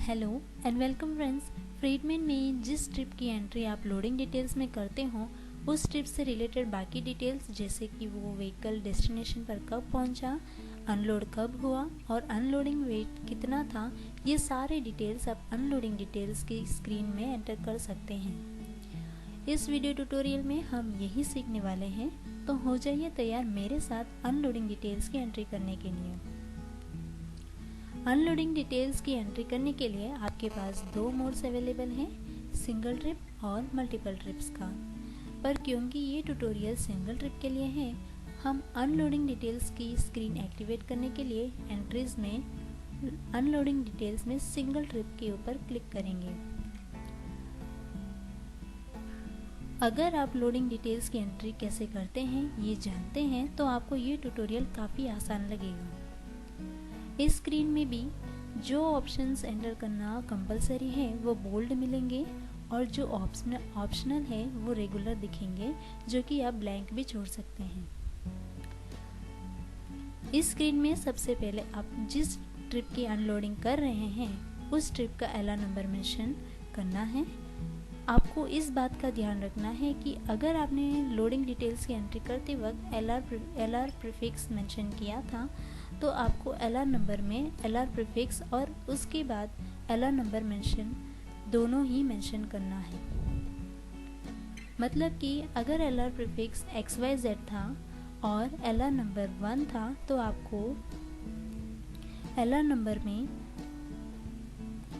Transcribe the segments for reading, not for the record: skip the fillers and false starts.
Hello and welcome friends. फ्रीडमेन में जिस ट्रिप की एंट्री आप लोडिंग डिटेल्स में करते हो उस ट्रिप से रिलेटेड बाकी डिटेल्स जैसे कि वो व्हीकल डेस्टिनेशन पर कब पहुंचा, अनलोड कब हुआ और अनलोडिंग वेट कितना था, ये सारे डिटेल्स आप अनलोडिंग डिटेल्स की स्क्रीन में एंटर कर सकते हैं। इस वीडियो ट्यूटोरियल में हम यही सीखने वाले हैं, तो हो जाइए तैयार मेरे साथ अनलोडिंग डिटेल्स की एंट्री करने के लिए। अनलोडिंग डिटेल्स की एंट्री करने के लिए आपके पास दो मोड्स अवेलेबल हैं, सिंगल ट्रिप और मल्टीपल ट्रिप्स का। पर क्योंकि ये ट्यूटोरियल सिंगल ट्रिप के लिए है, हम अनलोडिंग डिटेल्स की स्क्रीन एक्टिवेट करने के लिए एंट्रीज में अनलोडिंग डिटेल्स में सिंगल ट्रिप के ऊपर क्लिक करेंगे। अगर आप लोडिंग डिटेल्स की एंट्री कैसे करते हैं ये जानते हैं तो आपको ये ट्यूटोरियल काफ़ी आसान लगेगा। इस स्क्रीन में भी जो ऑप्शंस एंटर करना कंपलसरी है वो बोल्ड मिलेंगे और जो ऑप्शनल है वो रेगुलर दिखेंगे, जो कि आप ब्लैंक भी छोड़ सकते हैं। इस स्क्रीन में सबसे पहले आप जिस ट्रिप की अनलोडिंग कर रहे हैं उस ट्रिप का एलआर नंबर मेंशन करना है। आपको इस बात का ध्यान रखना है कि अगर आपने लोडिंग डिटेल्स की एंट्री करते वक्त एलआर प्रीफिक्स मेंशन किया था तो आपको एलआर नंबर में एलआर प्रीफिक्स और उसके बाद एलआर नंबर मेंशन दोनों ही मेंशन करना है। मतलब कि अगर एलआर प्रीफिक्स XYZ था और एलआर नंबर 1 था तो आपको एलआर नंबर में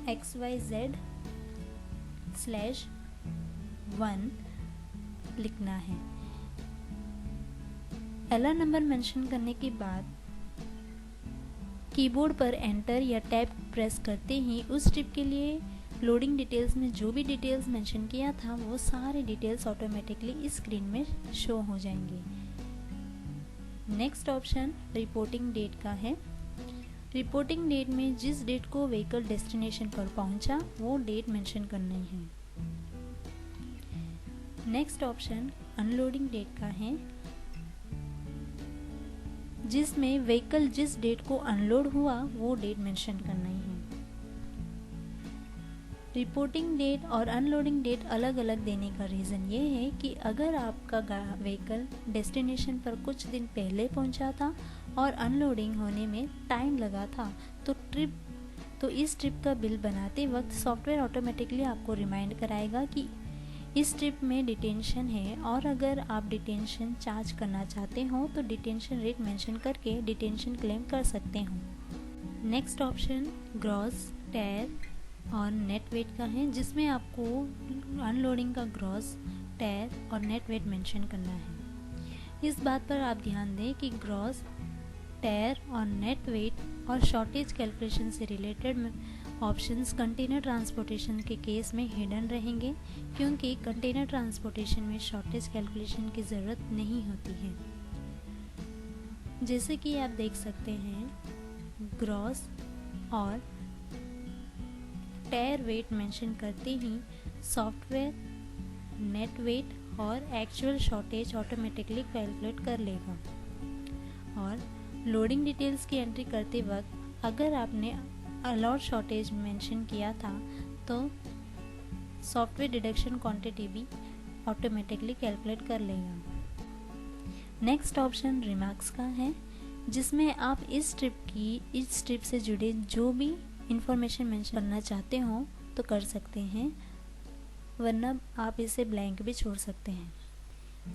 XYZ/1 लिखना है। एलआर नंबर मेंशन करने के बाद कीबोर्ड पर एंटर या टैब प्रेस करते ही उस ट्रिप के लिए लोडिंग डिटेल्स में जो भी डिटेल्स मेंशन किया था वो सारे डिटेल्स ऑटोमेटिकली इस स्क्रीन में शो हो जाएंगे। नेक्स्ट ऑप्शन रिपोर्टिंग डेट का है। रिपोर्टिंग डेट में जिस डेट को व्हीकल डेस्टिनेशन पर पहुंचा वो डेट मेंशन करनी है। नेक्स्ट ऑप्शन अनलोडिंग डेट का है, जिसमें व्हीकल जिस डेट को अनलोड हुआ वो डेट मेंशन करना ही है। रिपोर्टिंग डेट और अनलोडिंग डेट अलग अलग देने का रीज़न ये है कि अगर आपका व्हीकल डेस्टिनेशन पर कुछ दिन पहले पहुंचा था और अनलोडिंग होने में टाइम लगा था तो इस ट्रिप का बिल बनाते वक्त सॉफ्टवेयर ऑटोमेटिकली आपको रिमाइंड कराएगा कि इस ट्रिप में डिटेंशन है, और अगर आप डिटेंशन चार्ज करना चाहते हो तो डिटेंशन रेट मेंशन करके डिटेंशन क्लेम कर सकते हो। नेक्स्ट ऑप्शन ग्रॉस, टेयर और नेट वेट का है, जिसमें आपको अनलोडिंग का ग्रॉस, टेयर और नेट वेट मेंशन करना है। इस बात पर आप ध्यान दें कि ग्रॉस, टेयर और नेट वेट और शॉर्टेज कैलकुलेशन से रिलेटेड ऑप्शंस कंटेनर ट्रांसपोर्टेशन के केस में हिडन रहेंगे, क्योंकि कंटेनर ट्रांसपोर्टेशन में शॉर्टेज कैलकुलेशन की ज़रूरत नहीं होती है। जैसे कि आप देख सकते हैं ग्रॉस और टेयर वेट मेंशन करते ही सॉफ्टवेयर नेट वेट और एक्चुअल शॉर्टेज ऑटोमेटिकली कैलकुलेट कर लेगा। और लोडिंग डिटेल्स की एंट्री करते वक्त अगर आपने अलाउड शॉर्टेज मेंशन किया था तो सॉफ्टवेयर डिडक्शन क्वांटिटी भी ऑटोमेटिकली कैलकुलेट कर लेगा। नेक्स्ट ऑप्शन रिमार्क्स का है, जिसमें आप इस ट्रिप से जुड़े जो भी इंफॉर्मेशन मेंशन करना चाहते हो तो कर सकते हैं, वरना आप इसे ब्लैंक भी छोड़ सकते हैं।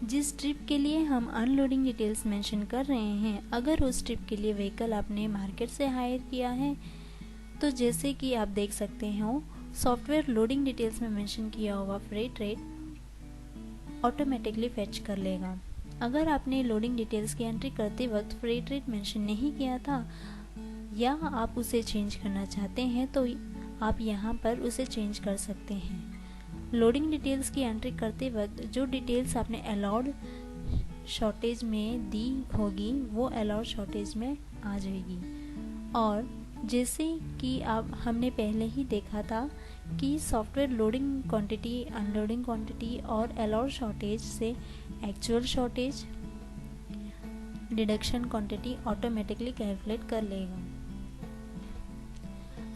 जिस ट्रिप के लिए हम अनलोडिंग डिटेल्स मेंशन कर रहे हैं, अगर उस ट्रिप के लिए व्हीकल आपने मार्केट से हायर किया है तो जैसे कि आप देख सकते हो सॉफ्टवेयर लोडिंग डिटेल्स में मेंशन किया हुआ फ्रेट रेट ऑटोमेटिकली फेच कर लेगा। अगर आपने लोडिंग डिटेल्स की एंट्री करते वक्त फ्रेट रेट मेंशन नहीं किया था या आप उसे चेंज करना चाहते हैं तो आप यहाँ पर उसे चेंज कर सकते हैं। लोडिंग डिटेल्स की एंट्री करते वक्त जो डिटेल्स आपने अलाउड शॉर्टेज में दी होगी वो अलाउड शॉर्टेज में आ जाएगी। और जैसे कि हमने पहले ही देखा था कि software loading quantity, unloading quantity और अलाउड शॉर्टेज से actual shortage deduction quantity automatically calculate कर लेगा।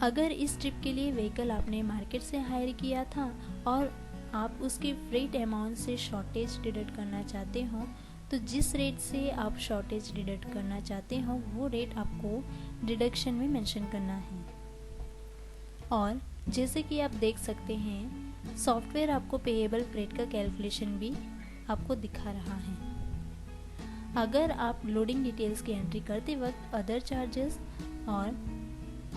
अगर इस ट्रिप के लिए व्हीकल आपने मार्केट से हायर किया था और आप उसके फ्रेट अमाउंट से शॉर्टेज डिडक्ट करना चाहते हो, तो जिस रेट से आप शॉर्टेज डिडक्ट करना चाहते हो वो रेट आपको डिडक्शन में मेंशन करना है। और जैसे कि आप देख सकते हैं, सॉफ्टवेयर आपको पेएबल फ्रेट का कैलकुलेशन भी आपको दिखा रहा है। अगर आप लोडिंग डिटेल्स की एंट्री करते वक्त अदर चार्जेस और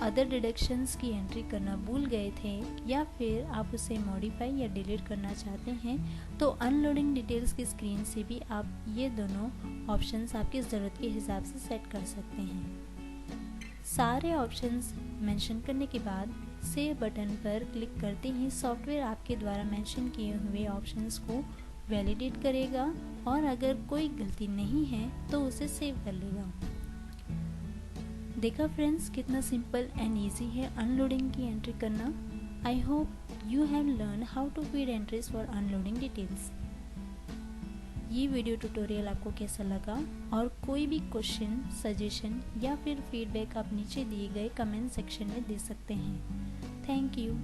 अदर डिडक्शंस की एंट्री करना भूल गए थे या फिर आप उसे मॉडिफाई या डिलीट करना चाहते हैं, तो अनलोडिंग डिटेल्स की स्क्रीन से भी आप ये दोनों ऑप्शंस आपकी ज़रूरत के हिसाब से सेट कर सकते हैं। सारे ऑप्शंस मेंशन करने के बाद सेव बटन पर क्लिक करते ही सॉफ्टवेयर आपके द्वारा मेंशन किए हुए ऑप्शंस को वैलिडेट करेगा और अगर कोई गलती नहीं है तो उसे सेव कर लेगा। देखा फ्रेंड्स, कितना सिंपल एंड ईजी है अनलोडिंग की एंट्री करना। I hope you have learn how to feed entries for unloading details. ये वीडियो ट्यूटोरियल आपको कैसा लगा और कोई भी क्वेश्चन, सजेशन या फिर फीडबैक आप नीचे दिए गए कमेंट सेक्शन में दे सकते हैं। Thank you.